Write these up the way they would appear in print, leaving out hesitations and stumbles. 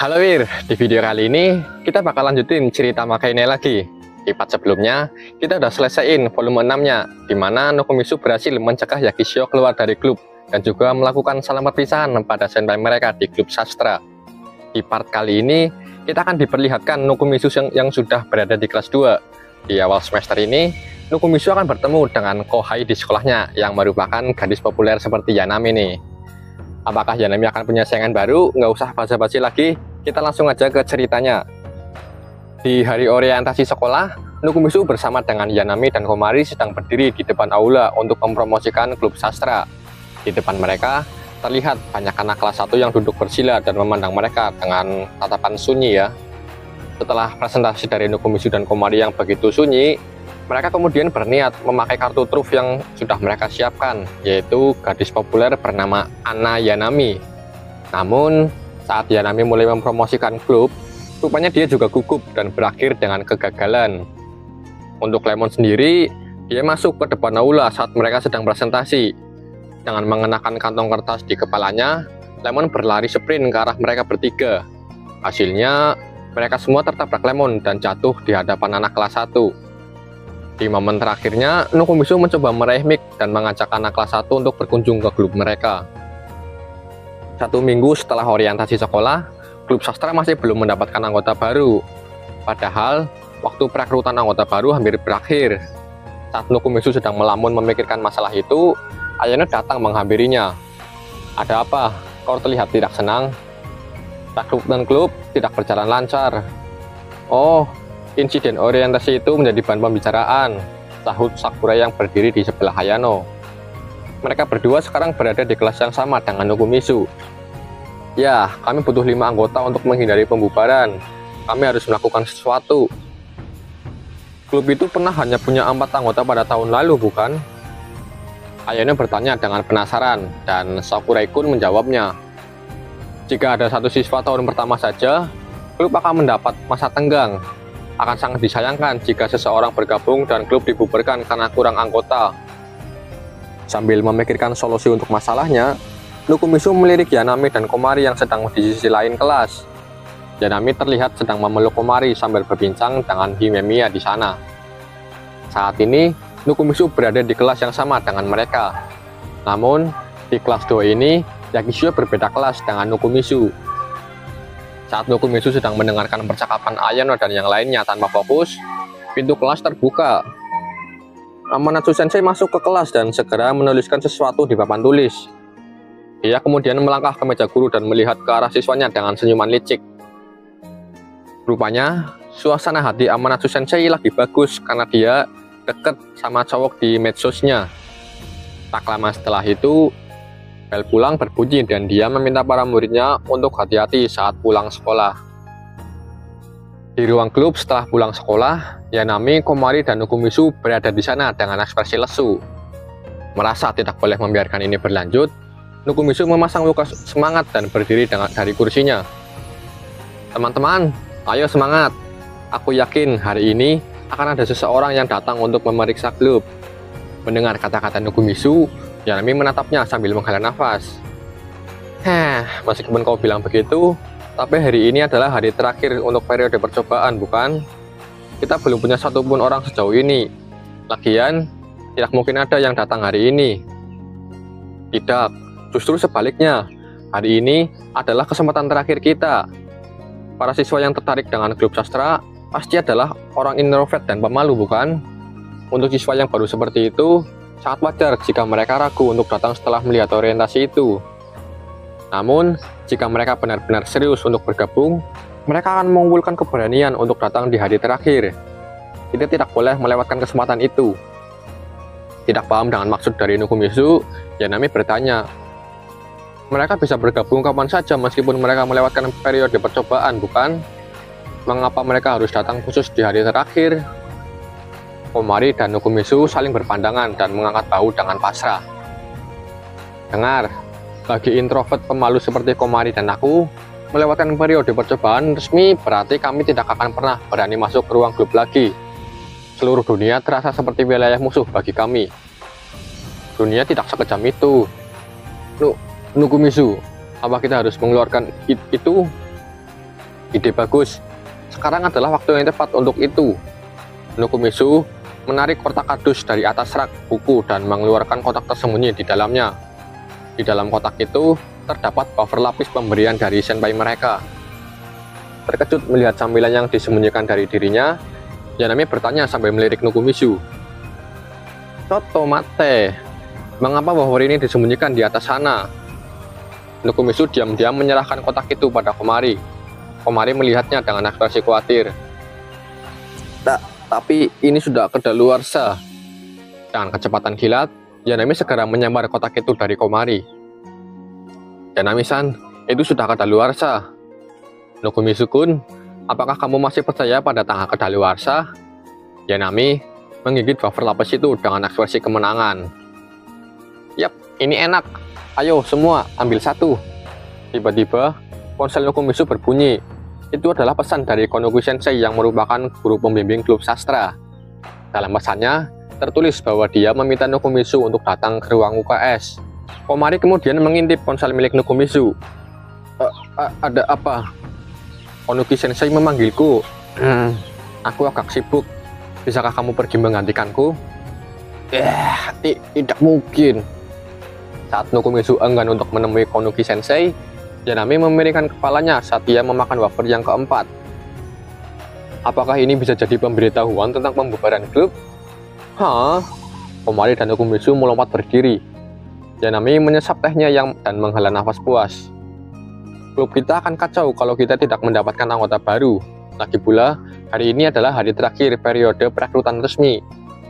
Halo Wir, di video kali ini kita bakal lanjutin cerita Makaine lagi. Di part sebelumnya, kita udah selesaiin volume 6-nya, di mana Nokomitsu berhasil mencegah Yakishio keluar dari klub dan juga melakukan salam perpisahan pada senpai mereka di klub sastra. Di part kali ini, kita akan diperlihatkan Nokomitsu yang sudah berada di kelas 2. Di awal semester ini, Nokomitsu akan bertemu dengan Kohai di sekolahnya yang merupakan gadis populer seperti Yanami nih. Apakah Yanami akan punya saingan baru? Nggak usah basa-basi lagi, kita langsung aja ke ceritanya. Di hari orientasi sekolah, Nokomitsu bersama dengan Yanami dan Komari sedang berdiri di depan aula untuk mempromosikan klub sastra. Di depan mereka, terlihat banyak anak kelas 1 yang duduk bersila dan memandang mereka dengan tatapan sunyi ya. Setelah presentasi dari Nokomitsu dan Komari yang begitu sunyi, mereka kemudian berniat memakai kartu truf yang sudah mereka siapkan, yaitu gadis populer bernama Anna Yanami. Namun, saat Yanami mulai mempromosikan klub, rupanya dia juga gugup dan berakhir dengan kegagalan. Untuk Lemon sendiri, dia masuk ke depan aula saat mereka sedang presentasi. Dengan mengenakan kantong kertas di kepalanya, Lemon berlari sprint ke arah mereka bertiga. Hasilnya, mereka semua tertabrak Lemon dan jatuh di hadapan anak kelas 1. Di momen terakhirnya, Nokomitsu mencoba meraih mic dan mengajak anak kelas 1 untuk berkunjung ke klub mereka. 1 minggu setelah orientasi sekolah, klub sastra masih belum mendapatkan anggota baru. Padahal, waktu perekrutan anggota baru hampir berakhir. Saat Nokomitsu sedang melamun memikirkan masalah itu, Ayano datang menghampirinya. "Ada apa? Kau terlihat tidak senang?" "Rekrutmen klub tidak berjalan lancar." "Oh, insiden orientasi itu menjadi bahan pembicaraan," sahut Sakura yang berdiri di sebelah Ayano. Mereka berdua sekarang berada di kelas yang sama dengan Nokomitsu. "Ya, kami butuh 5 anggota untuk menghindari pembubaran. Kami harus melakukan sesuatu." "Klub itu pernah hanya punya 4 anggota pada tahun lalu, bukan?" Ayano bertanya dengan penasaran, dan Sakurai-kun menjawabnya. "Jika ada 1 siswa tahun pertama saja, klub akan mendapat masa tenggang. Akan sangat disayangkan jika seseorang bergabung dan klub dibubarkan karena kurang anggota." Sambil memikirkan solusi untuk masalahnya, Nokomitsu melirik Yanami dan Komari yang sedang di sisi lain kelas. Yanami terlihat sedang memeluk Komari sambil berbincang dengan Himemiya di sana. Saat ini, Nokomitsu berada di kelas yang sama dengan mereka. Namun, di kelas 2 ini, Yakishio berbeda kelas dengan Nokomitsu. Saat Nokomitsu sedang mendengarkan percakapan Ayano dan yang lainnya tanpa fokus, pintu kelas terbuka. Amanatsu Sensei masuk ke kelas dan segera menuliskan sesuatu di papan tulis. Dia kemudian melangkah ke meja guru dan melihat ke arah siswanya dengan senyuman licik. Rupanya, suasana hati Amanatsu Sensei lagi bagus karena dia deket sama cowok di medsosnya. Tak lama setelah itu, bel pulang berbunyi dan dia meminta para muridnya untuk hati-hati saat pulang sekolah. Di ruang klub setelah pulang sekolah, Yanami, Komari, dan Nokomitsu berada di sana dengan ekspresi lesu. Merasa tidak boleh membiarkan ini berlanjut, Nokomitsu memasang muka semangat dan berdiri dari kursinya. "Teman-teman, ayo semangat. Aku yakin hari ini akan ada seseorang yang datang untuk memeriksa klub." Mendengar kata-kata Nokomitsu, Yanami menatapnya sambil menghela nafas. Meskipun kau bilang begitu, tapi hari ini adalah hari terakhir untuk periode percobaan, bukan? Kita belum punya satupun orang sejauh ini. Lagian, tidak mungkin ada yang datang hari ini." "Tidak, justru sebaliknya. Hari ini adalah kesempatan terakhir kita. Para siswa yang tertarik dengan klub sastra pasti adalah orang introvert dan pemalu, bukan? Untuk siswa yang baru seperti itu, sangat wajar jika mereka ragu untuk datang setelah melihat orientasi itu. Namun, jika mereka benar-benar serius untuk bergabung, mereka akan mengumpulkan keberanian untuk datang di hari terakhir. Kita tidak boleh melewatkan kesempatan itu." Tidak paham dengan maksud dari Nokomitsu, Yanami bertanya, "Mereka bisa bergabung kapan saja meskipun mereka melewatkan periode percobaan, bukan? Mengapa mereka harus datang khusus di hari terakhir?" Komari dan Nokomitsu saling berpandangan dan mengangkat bahu dengan pasrah. "Dengar, bagi introvert pemalu seperti Komari dan aku, melewatkan periode percobaan resmi berarti kami tidak akan pernah berani masuk ke ruang klub lagi. Seluruh dunia terasa seperti wilayah musuh bagi kami. Dunia tidak sekejam itu. Nokomitsu, apa kita harus mengeluarkan itu?" Ide bagus. Sekarang adalah waktu yang tepat untuk itu. Nokomizu menarik kotak kardus dari atas rak buku dan mengeluarkan kotak tersembunyi di dalamnya. Di dalam kotak itu terdapat buffer lapis pemberian dari senpai mereka. Terkejut melihat sambilan yang disembunyikan dari dirinya, Yanami bertanya sambil melirik Nokomizu. "Toto mate, mengapa buffer ini disembunyikan di atas sana?" Nokomizu diam-diam menyerahkan kotak itu pada Komari. Komari melihatnya dengan ekspresi khawatir. Tapi ini sudah kedaluarsa." Dengan kecepatan kilat, Yanami segera menyambar kotak itu dari Komari. "Yanami-san, itu sudah kedaluarsa." "Nokomizu-kun, apakah kamu masih percaya pada tanggal kedaluarsa?" Yanami menggigit buffer lapis itu dengan ekspresi kemenangan. "Yap, ini enak. Ayo semua, ambil satu." Tiba-tiba, ponsel Nokomizu berbunyi. Itu adalah pesan dari Konoku Sensei yang merupakan guru pembimbing klub sastra. Dalam pesannya, tertulis bahwa dia meminta Nokomizu untuk datang ke ruang UKS. Komari kemudian mengintip ponsel milik Nokomizu. Ada apa?" "Konoku Sensei memanggilku. Aku agak sibuk. Bisakah kamu pergi menggantikanku?" Tidak mungkin." Saat Nokomizu enggan untuk menemui Konoku Sensei, Yanami memiringkan kepalanya saat dia memakan wafer yang keempat. Apakah ini bisa jadi pemberitahuan tentang pembubaran klub? Hah? Komari dan Nokomizu melompat berdiri. Yanami menyesap tehnya dan menghela nafas puas. "Klub kita akan kacau kalau kita tidak mendapatkan anggota baru. Lagi pula, hari ini adalah hari terakhir periode perekrutan resmi.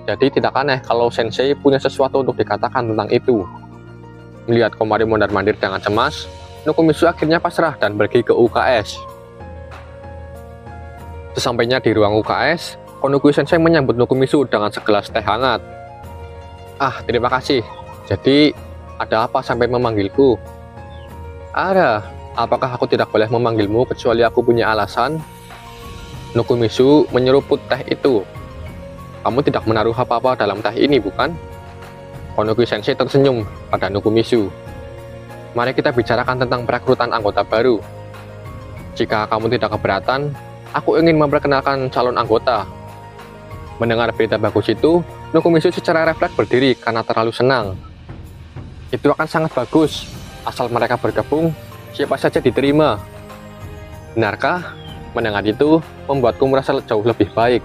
Jadi tidak aneh kalau Sensei punya sesuatu untuk dikatakan tentang itu." Melihat Komari mondar-mandir dengan cemas, Nokomizu akhirnya pasrah dan pergi ke UKS. Sesampainya di ruang UKS, Konoku Sensei menyambut Nokomizu dengan segelas teh hangat. Terima kasih. Jadi, ada apa sampai memanggilku?" "Ada. Apakah aku tidak boleh memanggilmu kecuali aku punya alasan?" Nokomizu menyeruput teh itu. "Kamu tidak menaruh apa-apa dalam teh ini, bukan?" Konoku Sensei tersenyum pada Nokomizu. "Mari kita bicarakan tentang perekrutan anggota baru. Jika kamu tidak keberatan, aku ingin memperkenalkan calon anggota." Mendengar berita bagus itu, Nokomizu secara refleks berdiri karena terlalu senang. "Itu akan sangat bagus. Asal mereka bergabung, siapa saja diterima." "Benarkah?" Mendengar itu, membuatku merasa jauh lebih baik.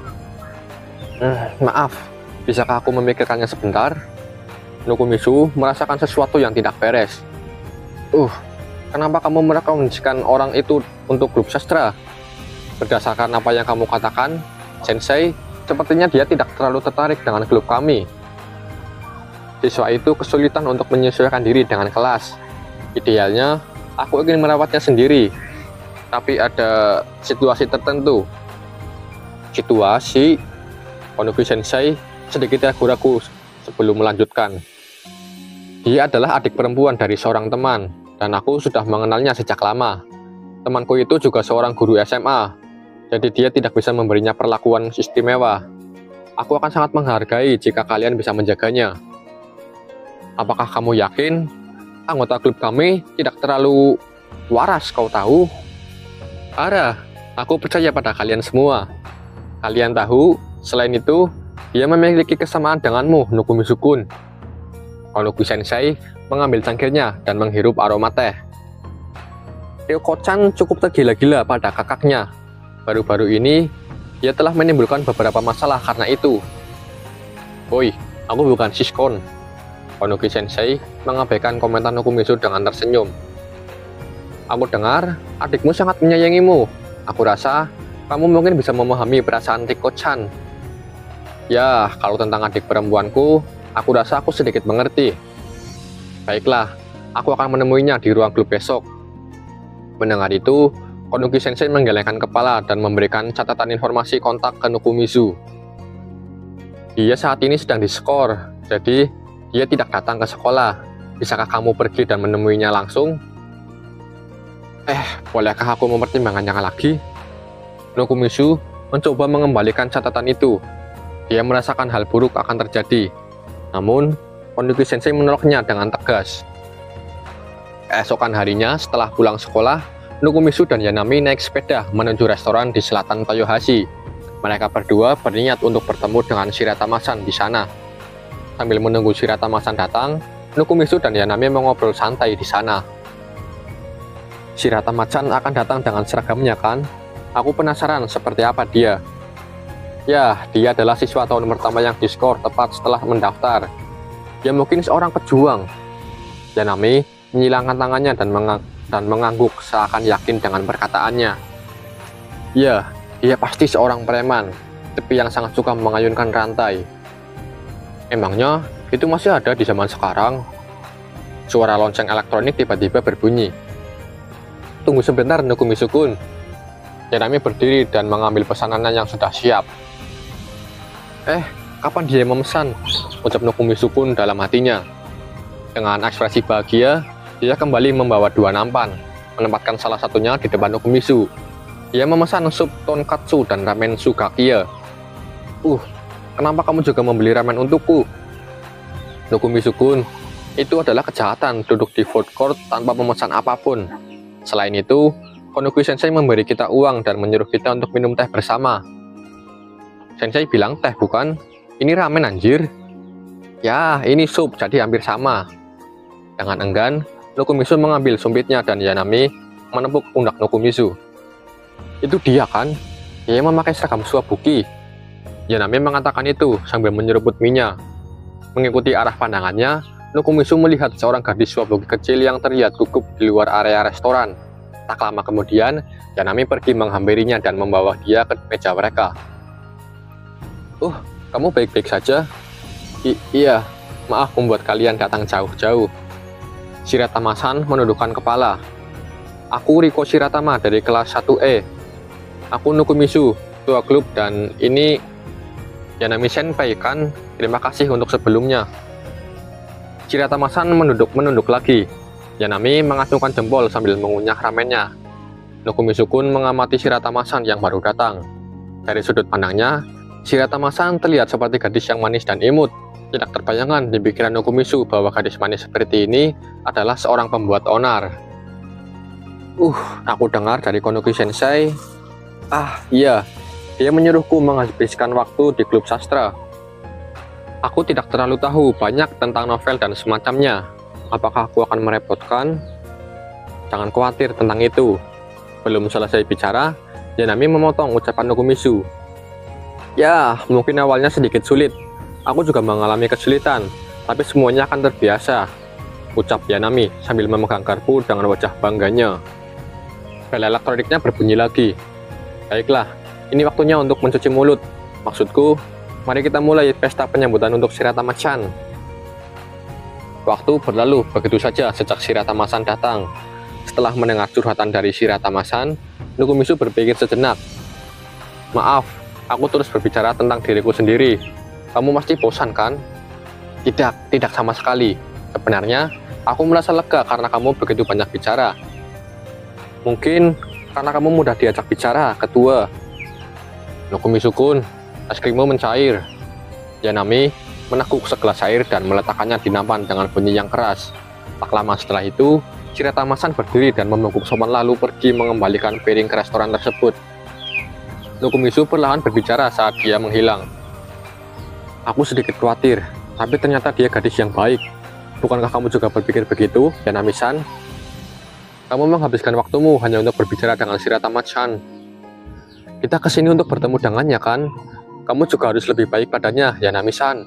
Maaf, bisakah aku memikirkannya sebentar?" Nokomizu merasakan sesuatu yang tidak beres. Kenapa kamu merekomendasikan orang itu untuk grup sastra? Berdasarkan apa yang kamu katakan, Sensei, sepertinya dia tidak terlalu tertarik dengan klub kami. Siswa itu kesulitan untuk menyesuaikan diri dengan kelas. Idealnya, aku ingin merawatnya sendiri. Tapi ada situasi tertentu. Situasi? Konoku Sensei sedikit ragu-ragu sebelum melanjutkan. Dia adalah adik perempuan dari seorang teman, dan aku sudah mengenalnya sejak lama. Temanku itu juga seorang guru SMA, jadi dia tidak bisa memberinya perlakuan istimewa. Aku akan sangat menghargai jika kalian bisa menjaganya. Apakah kamu yakin anggota klub kami tidak terlalu waras, kau tahu? Ara, aku percaya pada kalian semua. Kalian tahu, selain itu, dia memiliki kesamaan denganmu, Nokomizu-kun. Konoku Sensei mengambil cangkirnya dan menghirup aroma teh. Ryoko-chan cukup tergila-gila pada kakaknya. Baru-baru ini, dia telah menimbulkan beberapa masalah karena itu. "Oi, aku bukan siskon." Konoku Sensei mengabaikan komentar Nokomizu dengan tersenyum. "Aku dengar adikmu sangat menyayangimu. Aku rasa kamu mungkin bisa memahami perasaan Ryoko-chan." "Ya, kalau tentang adik perempuanku, aku rasa aku sedikit mengerti." "Baiklah, aku akan menemuinya di ruang klub besok." Mendengar itu, Konoku Sensei menggelengkan kepala dan memberikan catatan informasi kontak ke Nokomizu. Dia saat ini sedang diskor, jadi dia tidak datang ke sekolah. Bisakah kamu pergi dan menemuinya langsung? Bolehkah aku mempertimbangkannya lagi? Nokomizu mencoba mengembalikan catatan itu. Dia merasakan hal buruk akan terjadi. Namun, Konoku Sensei menolaknya dengan tegas. Keesokan harinya setelah pulang sekolah, Nukumisu dan Yanami naik sepeda menuju restoran di selatan Toyohashi. Mereka berdua berniat untuk bertemu dengan Shiratama-san di sana. Sambil menunggu Shiratama-san datang, Nukumisu dan Yanami mengobrol santai di sana. Shiratama-san akan datang dengan seragamnya kan? Aku penasaran seperti apa dia. Ya, dia adalah siswa tahun pertama yang diskor tepat setelah mendaftar. Ya mungkin seorang pejuang. Yanami menyilangkan tangannya dan mengangguk seakan yakin dengan perkataannya. Ya, dia pasti seorang preman, tapi yang sangat suka mengayunkan rantai. Emangnya itu masih ada di zaman sekarang? Suara lonceng elektronik tiba-tiba berbunyi. Tunggu sebentar, Nukumisu-kun. Yanami berdiri dan mengambil pesanannya yang sudah siap. Kapan dia memesan? Ucap Nukumisu-kun dalam hatinya. Dengan ekspresi bahagia, dia kembali membawa 2 nampan, menempatkan salah satunya di depan Nukumisu. Dia memesan sup tonkatsu dan ramen sugakiya. Kenapa kamu juga membeli ramen untukku? Nukumisu-kun, itu adalah kejahatan duduk di food court tanpa memesan apapun. Selain itu, Konoki-sensei memberi kita uang dan menyuruh kita untuk minum teh bersama. Sensei bilang teh bukan? Ini ramen anjir. Ya, ini sup, jadi hampir sama. Dengan enggan, Nukumisu mengambil sumpitnya dan Yanami menepuk pundak Nukumisu. Itu dia kan? Dia memakai seragam Suabuki. Yanami mengatakan itu sambil menyeruput minyak. Mengikuti arah pandangannya, Nukumisu melihat seorang gadis Suabuki kecil yang terlihat gugup di luar area restoran. Tak lama kemudian, Yanami pergi menghampirinya dan membawa dia ke meja mereka. Kamu baik-baik saja? Iya, maaf membuat kalian datang jauh-jauh. Shiratama-san menundukkan kepala. Aku Riko Shiratama dari kelas 1E. Aku Nukumisu, tua klub, dan ini Yanami Senpai kan? Terima kasih untuk sebelumnya. Shiratama-san menunduk lagi. Yanami mengacungkan jempol sambil mengunyah ramennya. Nukumisu-kun mengamati Shiratama-san yang baru datang. Dari sudut pandangnya, Shiratama-san terlihat seperti gadis yang manis dan imut. Tidak terbayangkan di pikiran Nukumisu bahwa gadis manis seperti ini adalah seorang pembuat onar. Aku dengar dari Konoki-sensei. Iya, dia menyuruhku menghabiskan waktu di klub sastra. Aku tidak terlalu tahu banyak tentang novel dan semacamnya. Apakah aku akan merepotkan? Jangan khawatir tentang itu. Belum selesai bicara, Yanami memotong ucapan Nukumisu. Ya, mungkin awalnya sedikit sulit. Aku juga mengalami kesulitan, tapi semuanya akan terbiasa. Ucap Yanami sambil memegang garpu dengan wajah bangganya. Bel elektroniknya berbunyi lagi. Baiklah, ini waktunya untuk mencuci mulut. Maksudku, mari kita mulai pesta penyambutan untuk Shiratama-chan. Waktu berlalu begitu saja sejak Shiratama-san datang. Setelah mendengar curhatan dari Shiratama-san, Nukumisu berpikir sejenak. Maaf, aku terus berbicara tentang diriku sendiri. Kamu pasti bosan kan? Tidak sama sekali. Sebenarnya, aku merasa lega karena kamu begitu banyak bicara. Mungkin karena kamu mudah diajak bicara, ketua. Nukumisu-kun, es krimmu mencair. Yanami menekuk segelas air dan meletakkannya di nampan dengan bunyi yang keras. Tak lama setelah itu, Shiratama-san berdiri dan membungkuk sopan lalu pergi mengembalikan piring ke restoran tersebut. Nukumisu perlahan berbicara saat dia menghilang. Aku sedikit khawatir, tapi ternyata dia gadis yang baik. Bukankah kamu juga berpikir begitu, Yanami-san? Kamu menghabiskan waktumu hanya untuk berbicara dengan Shiratama-chan. Kita kesini untuk bertemu dengannya kan? Kamu juga harus lebih baik padanya, Yanami-san.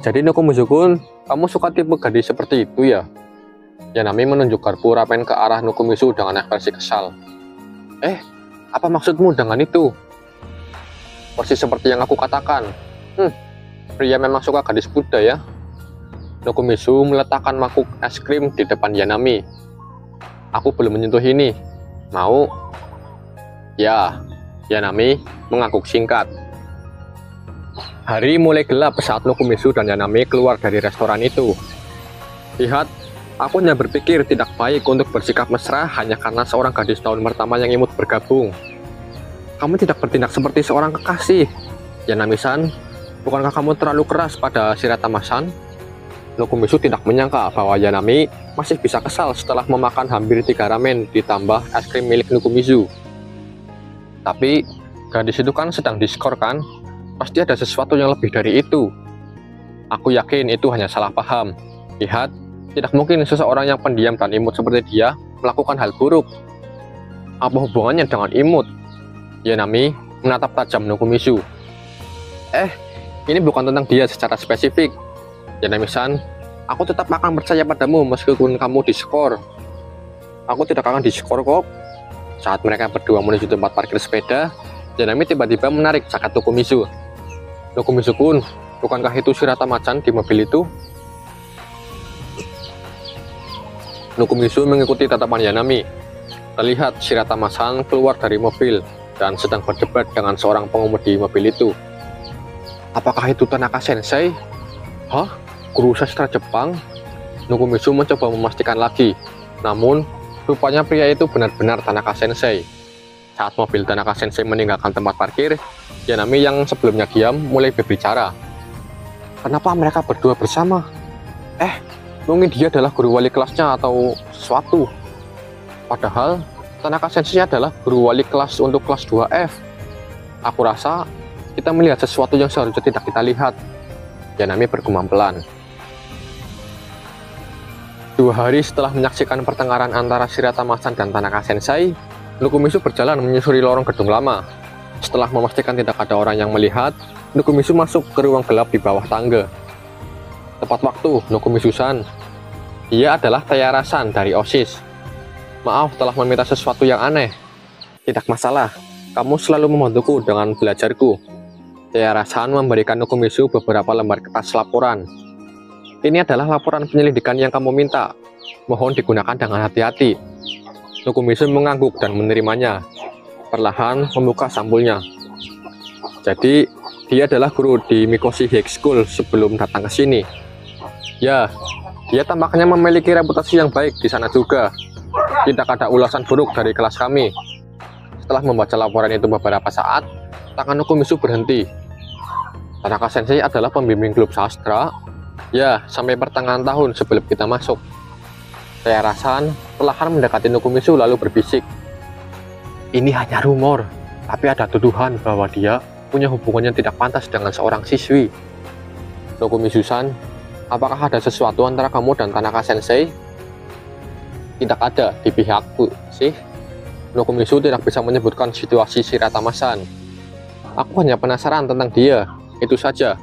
Jadi Nukumisu-kun, kamu suka tipe gadis seperti itu ya? Yanami menunjuk garpu ramen ke arah Nukumisu dengan ekspresi kesal. Apa maksudmu dengan itu? Persis seperti yang aku katakan. Pria memang suka gadis muda ya. Nukumisu meletakkan mangkuk es krim di depan Yanami. Aku belum menyentuh ini. Mau? Ya, Yanami mengangguk singkat. Hari mulai gelap saat Nukumisu dan Yanami keluar dari restoran itu. Lihat, aku hanya berpikir tidak baik untuk bersikap mesra hanya karena seorang gadis tahun pertama yang imut bergabung. Kamu tidak bertindak seperti seorang kekasih. Yanami-san, bukankah kamu terlalu keras pada Shiratama-san? Nokomisu tidak menyangka bahwa Yanami masih bisa kesal setelah memakan hampir 3 ramen ditambah es krim milik Nokomisu. Tapi gadis itu kan sedang diskor kan? Pasti ada sesuatu yang lebih dari itu. Aku yakin itu hanya salah paham. Lihat, tidak mungkin seseorang yang pendiam dan imut seperti dia melakukan hal buruk. Apa hubungannya dengan imut? Yanami menatap tajam Nokomisu. Ini bukan tentang dia secara spesifik. Yanami-san, aku tetap akan percaya padamu meskipun kamu diskor. Aku tidak akan diskor kok. Saat mereka berdua menuju tempat parkir sepeda, Yanami tiba-tiba menarik jaket Nokomisu. Nokomisu-kun, bukankah itu Shiratama-chan di mobil itu? Nokomisu mengikuti tatapan Yanami. Terlihat Shiratama-san keluar dari mobil dan sedang berdebat dengan seorang pengemudi mobil itu. Apakah itu Tanaka Sensei? Hah? Guru sastra Jepang? Nokomisu mencoba memastikan lagi. Namun, rupanya pria itu benar-benar Tanaka Sensei. Saat mobil Tanaka Sensei meninggalkan tempat parkir, Yanami yang sebelumnya diam mulai berbicara. Kenapa mereka berdua bersama? Mungkin dia adalah guru wali kelasnya atau sesuatu. Padahal, Tanaka Sensei adalah guru wali kelas untuk kelas 2F. Aku rasa, kita melihat sesuatu yang seharusnya tidak kita lihat. Yanami bergumam pelan. 2 hari setelah menyaksikan pertengkaran antara Shiratama-san dan Tanaka Sensei, Nokomisu berjalan menyusuri lorong gedung lama. Setelah memastikan tidak ada orang yang melihat, Nokomisu masuk ke ruang gelap di bawah tangga. Tepat waktu, Nokomisu-san. Dia adalah Tayara-san dari OSIS. Maaf telah meminta sesuatu yang aneh. Tidak masalah, kamu selalu membantuku dengan belajarku. Tayara-san memberikan Nokomisu beberapa lembar kertas laporan. Ini adalah laporan penyelidikan yang kamu minta. Mohon digunakan dengan hati-hati. Nokomisu mengangguk dan menerimanya. Perlahan membuka sampulnya. Jadi, dia adalah guru di Mikoshi High School sebelum datang ke sini. Ya, dia tampaknya memiliki reputasi yang baik di sana juga. Tidak ada ulasan buruk dari kelas kami. Setelah membaca laporan itu beberapa saat, tangan Nokomisu berhenti. Tanaka Sensei adalah pembimbing klub sastra. Ya, sampai pertengahan tahun sebelum kita masuk. Tayara-san perlahan mendekati Nokomisu lalu berbisik. Ini hanya rumor, tapi ada tuduhan bahwa dia punya hubungan yang tidak pantas dengan seorang siswi. Nokomisu-san, apakah ada sesuatu antara kamu dan Tanaka Sensei? Tidak ada di pihakku, sih. Nokomisu tidak bisa menyebutkan situasi Shiratama-san. Aku hanya penasaran tentang dia, itu saja.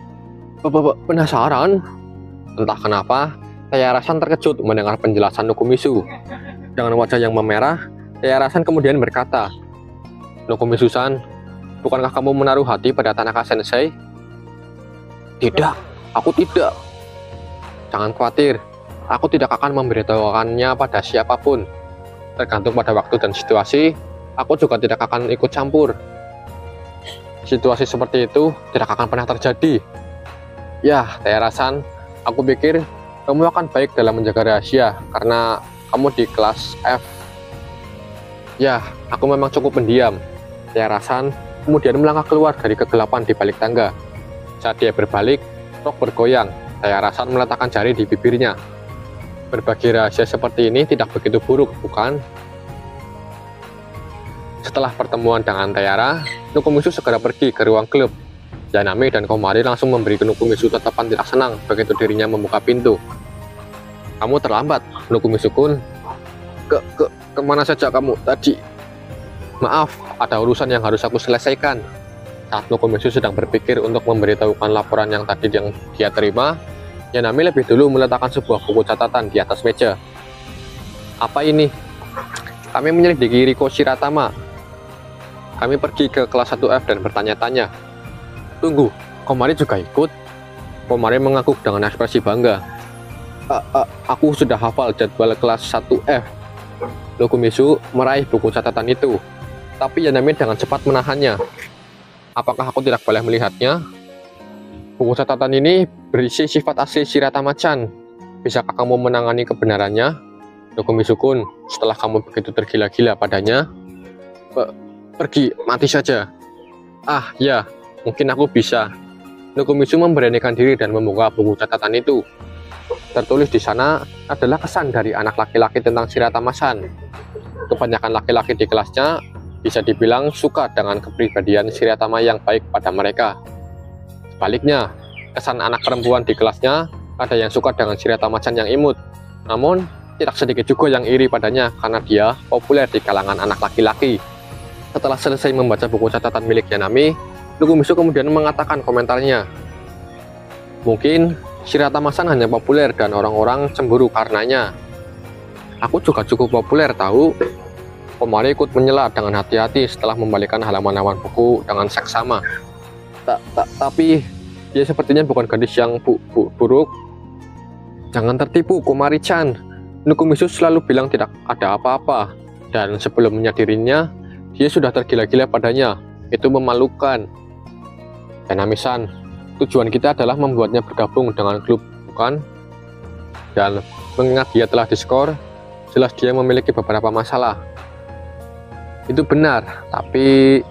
Penasaran? Entah kenapa, Tayara-san terkejut mendengar penjelasan Nokomisu. Dengan wajah yang memerah, Tayara-san kemudian berkata, Nokomisu-san, bukankah kamu menaruh hati pada Tanaka Sensei? Tidak, aku tidak. Jangan khawatir, aku tidak akan memberitahukannya pada siapapun. Tergantung pada waktu dan situasi, aku juga tidak akan ikut campur. Situasi seperti itu tidak akan pernah terjadi. Ya, Tayara-san, aku pikir kamu akan baik dalam menjaga rahasia karena kamu di kelas F. Ya, aku memang cukup pendiam. Tayara-san kemudian melangkah keluar dari kegelapan di balik tangga. Saat dia berbalik, rok bergoyang. Tayara-san meletakkan jari di bibirnya. Berbagi rahasia seperti ini tidak begitu buruk, bukan? Setelah pertemuan dengan Tayara, Nokomisu segera pergi ke ruang klub. Yanami dan Komari langsung memberi Nokomisu tatapan tidak senang begitu dirinya membuka pintu. Kamu terlambat, Nokomisu-kun. Kemana saja kamu tadi? Maaf, ada urusan yang harus aku selesaikan. Saat Nokomisu sedang berpikir untuk memberitahukan laporan yang tadi yang dia terima, Yanami lebih dulu meletakkan sebuah buku catatan di atas meja. Apa ini? Kami menyelidiki Riko Shiratama. Kami pergi ke kelas 1F dan bertanya-tanya. Tunggu, Komari juga ikut? Komari mengangguk dengan ekspresi bangga. Aku sudah hafal jadwal kelas 1F. Nokomisu meraih buku catatan itu, tapi Yanami dengan cepat menahannya. Apakah aku tidak boleh melihatnya? Buku catatan ini berisi sifat asli Shiratama-chan. Bisakah kamu menangani kebenarannya? Nokomisu-kun, setelah kamu begitu tergila-gila padanya, pergi, mati saja. Ya, mungkin aku bisa. Nokomisu memberanikan diri dan membuka buku catatan itu. Tertulis di sana adalah kesan dari anak laki-laki tentang Shiratama-san. Kebanyakan laki-laki di kelasnya bisa dibilang suka dengan kepribadian Shiratama yang baik pada mereka. Sebaliknya, kesan anak perempuan di kelasnya ada yang suka dengan Shiratama-san yang imut. Namun, tidak sedikit juga yang iri padanya karena dia populer di kalangan anak laki-laki. Setelah selesai membaca buku catatan milik Yanami, Nukumisu kemudian mengatakan komentarnya. Mungkin Shiratama-san hanya populer dan orang-orang cemburu karenanya. Aku juga cukup populer tahu. Komari ikut menyela dengan hati-hati setelah membalikkan halaman-halaman buku dengan seksama. Tapi dia sepertinya bukan gadis yang buruk. Jangan tertipu, Komari-chan. Nukumisu selalu bilang tidak ada apa-apa, dan sebelum menyadarinya, dia sudah tergila-gila padanya. Itu memalukan. Yanami-san, tujuan kita adalah membuatnya bergabung dengan klub, bukan? Dan mengingat dia telah diskor, jelas dia memiliki beberapa masalah. Itu benar, tapi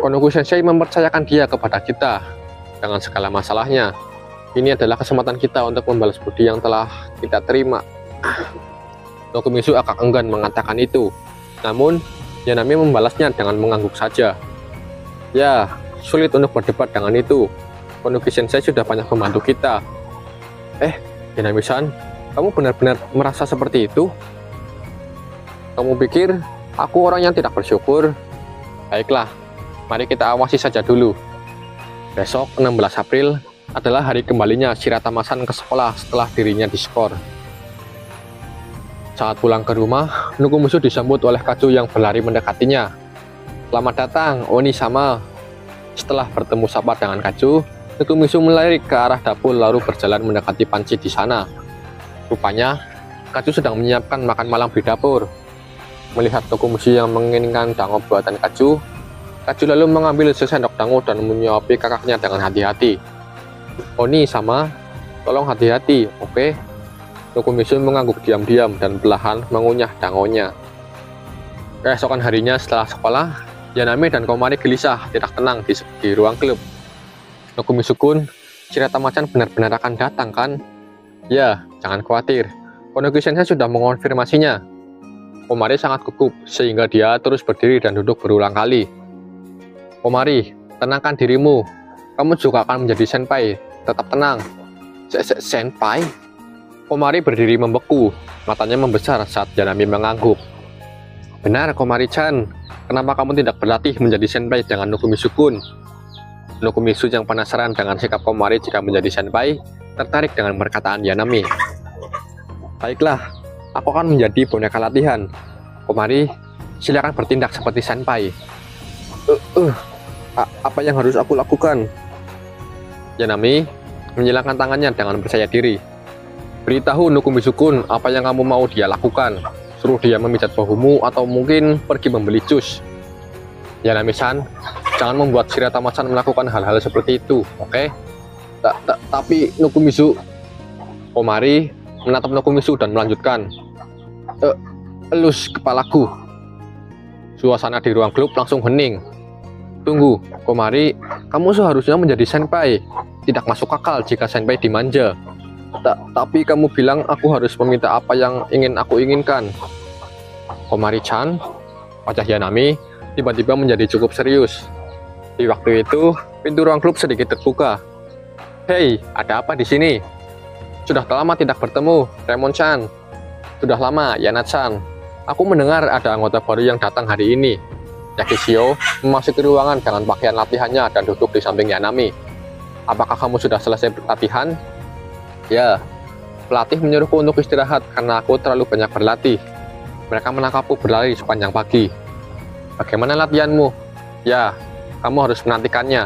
Konoku Sensei mempercayakan dia kepada kita dengan segala masalahnya. Ini adalah kesempatan kita untuk membalas budi yang telah kita terima. Nukumisu agak enggan mengatakan itu, namun Yanami membalasnya dengan mengangguk saja. Ya, sulit untuk berdebat dengan itu. Konoku Sensei sudah banyak membantu kita. Yanami-san, kamu benar-benar merasa seperti itu? Kamu pikir aku orang yang tidak bersyukur? Baiklah, mari kita awasi saja dulu. Besok 16 April adalah hari kembalinya Shiratama-san ke sekolah setelah dirinya diskor. Saat pulang ke rumah, Nukumisu disambut oleh Kazu yang berlari mendekatinya. Selamat datang, Oni-sama. Setelah bertemu sapa dengan Kazu, Nukumisu melari ke arah dapur lalu berjalan mendekati panci di sana. Rupanya, Kazu sedang menyiapkan makan malam di dapur. Melihat Nukumisu yang menginginkan dango buatan Kazu, Kazu lalu mengambil sesendok dango dan menyuapi kakaknya dengan hati-hati. Oni-sama, tolong hati-hati, oke? Nukumisu mengangguk diam-diam dan perlahan mengunyah dangonya. Keesokan harinya setelah sekolah, Yanami dan Komari gelisah tidak tenang di ruang klub. Nukumisu-kun, Shiratama-chan benar-benar akan datang kan? Ya, jangan khawatir. Konoku Sensei sudah mengonfirmasinya. Komari sangat gugup sehingga dia terus berdiri dan duduk berulang kali. Komari, tenangkan dirimu. Kamu juga akan menjadi senpai. Tetap tenang. Senpai? Komari berdiri membeku, matanya membesar saat Yanami mengangguk. Benar, Komari-chan. Kenapa kamu tidak berlatih menjadi senpai dengan Nukumisu-kun? Nukumisu yang penasaran dengan sikap Komari jika menjadi senpai, tertarik dengan perkataan Yanami. Baiklah, aku akan menjadi boneka latihan. Komari, silakan bertindak seperti senpai. Apa yang harus aku lakukan? Yanami menyilangkan tangannya dengan percaya diri. Beritahu Nukumisu-kun apa yang kamu mau dia lakukan. Suruh dia memijat bahumu atau mungkin pergi membeli jus. Yanami-san, jangan membuat Shiratama-san melakukan hal-hal seperti itu, oke? Tapi Nukumisu... Komari menatap Nukumisu dan melanjutkan. Elus kepalaku. Suasana di ruang klub langsung hening. Tunggu, Komari, kamu seharusnya menjadi senpai. Tidak masuk akal jika senpai dimanja. Tapi kamu bilang aku harus meminta apa yang ingin aku inginkan. Komari-chan, wajah Yanami tiba-tiba menjadi cukup serius. Di waktu itu, pintu ruang klub sedikit terbuka. Hei, ada apa di sini? Sudah lama tidak bertemu, Remon-chan. Sudah lama, Yana-chan. Aku mendengar ada anggota baru yang datang hari ini. Yakishio memasuki ruangan dengan pakaian latihannya dan duduk di samping Yanami. Apakah kamu sudah selesai latihan? Ya, pelatih menyuruhku untuk istirahat karena aku terlalu banyak berlatih. Mereka menangkapku berlari sepanjang pagi. Bagaimana latihanmu? Ya, kamu harus menantikannya.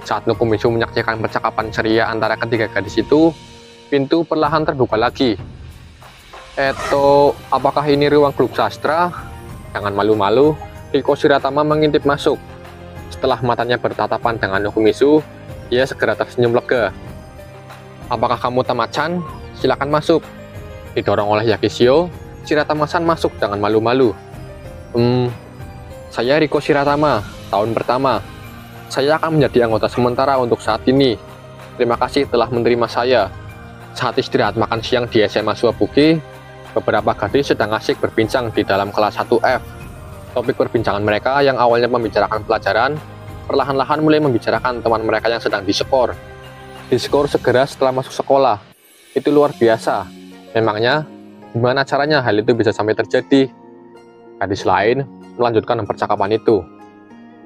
Saat Nukumisu menyaksikan percakapan ceria antara ketiga gadis itu, pintu perlahan terbuka lagi. Apakah ini ruang klub sastra? Jangan malu-malu, Riko Shiratama mengintip masuk. Setelah matanya bertatapan dengan Nukumisu, ia segera tersenyum lega. Apakah kamu Tama-chan? Silakan masuk. Didorong oleh Yakishio, Shiratama-san masuk dengan malu-malu. Saya Riko Shiratama, tahun pertama. Saya akan menjadi anggota sementara untuk saat ini. Terima kasih telah menerima saya. Saat istirahat makan siang di SMA Suwabuki, beberapa gadis sedang asik berbincang di dalam kelas 1F. Topik perbincangan mereka yang awalnya membicarakan pelajaran, perlahan-lahan mulai membicarakan teman mereka yang sedang diskor. Diskor segera setelah masuk sekolah. Itu luar biasa. Memangnya, gimana caranya hal itu bisa sampai terjadi? Gadis lain melanjutkan percakapan itu.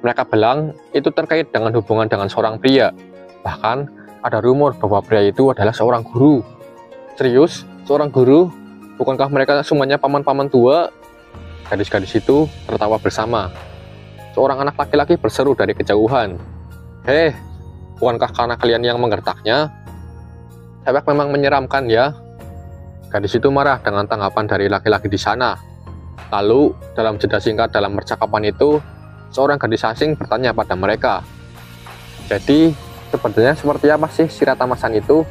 Mereka bilang itu terkait dengan hubungan dengan seorang pria. Bahkan, ada rumor bahwa pria itu adalah seorang guru. Serius? Seorang guru? Bukankah mereka semuanya paman-paman tua? Gadis-gadis itu tertawa bersama. Seorang anak laki-laki berseru dari kejauhan. Hei, bukankah karena kalian yang menggertaknya? Cewek memang menyeramkan ya. Gadis itu marah dengan tanggapan dari laki-laki di sana. Lalu, dalam jeda singkat dalam percakapan itu, seorang gadis asing bertanya pada mereka. Jadi, sebenarnya seperti apa sih Shirata Masan itu?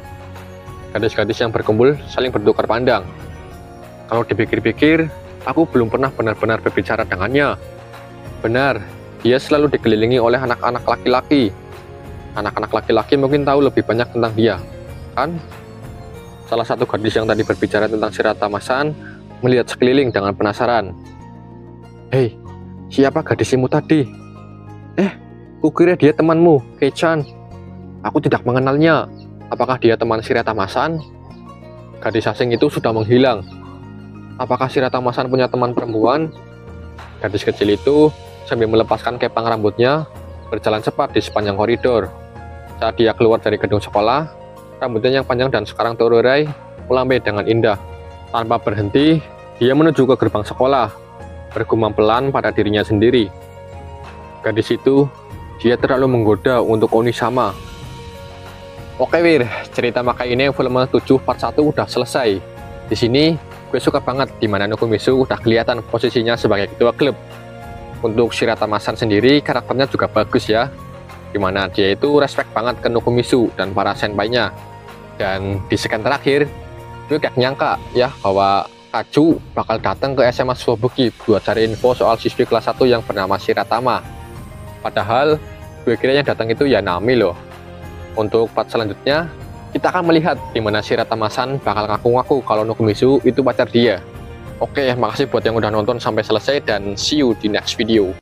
Gadis-gadis yang berkumpul saling bertukar pandang. Kalau dipikir-pikir, aku belum pernah benar-benar berbicara dengannya. Benar, dia selalu dikelilingi oleh anak-anak laki-laki. Anak-anak laki-laki mungkin tahu lebih banyak tentang dia, kan? Salah satu gadis yang tadi berbicara tentang Shirata Masan melihat sekeliling dengan penasaran. Hei, siapa gadismu tadi? Kukira dia temanmu, Kei-chan. Aku tidak mengenalnya. Apakah dia teman Shirata Masan? Gadis asing itu sudah menghilang. Apakah Shirata Masan punya teman perempuan? Gadis kecil itu sambil melepaskan kepang rambutnya, berjalan cepat di sepanjang koridor. Saat dia keluar dari gedung sekolah, rambutnya yang panjang dan sekarang terurai melambai dengan indah. Tanpa berhenti, dia menuju ke gerbang sekolah, bergumam pelan pada dirinya sendiri. Gadis itu, dia terlalu menggoda untuk Onisama. Oke Wir, cerita Makai ini volume 7 part 1 udah selesai. Di sini, gue suka banget dimana Nokomisu udah kelihatan posisinya sebagai ketua klub. Untuk Shirata Masan sendiri, karakternya juga bagus ya. Dimana dia itu respect banget ke Nokomisu dan para senpai-nya. Dan di scan terakhir, gue gak nyangka ya bahwa Kaju bakal datang ke SMA Suwabuki buat cari info soal siswi kelas 1 yang bernama Shiratama. Padahal, gue kira yang datang itu ya Nami loh. Untuk part selanjutnya, kita akan melihat dimana Shirata Masan bakal ngaku-ngaku kalau Nokomisu itu pacar dia. Oke, makasih buat yang udah nonton sampai selesai dan see you di next video.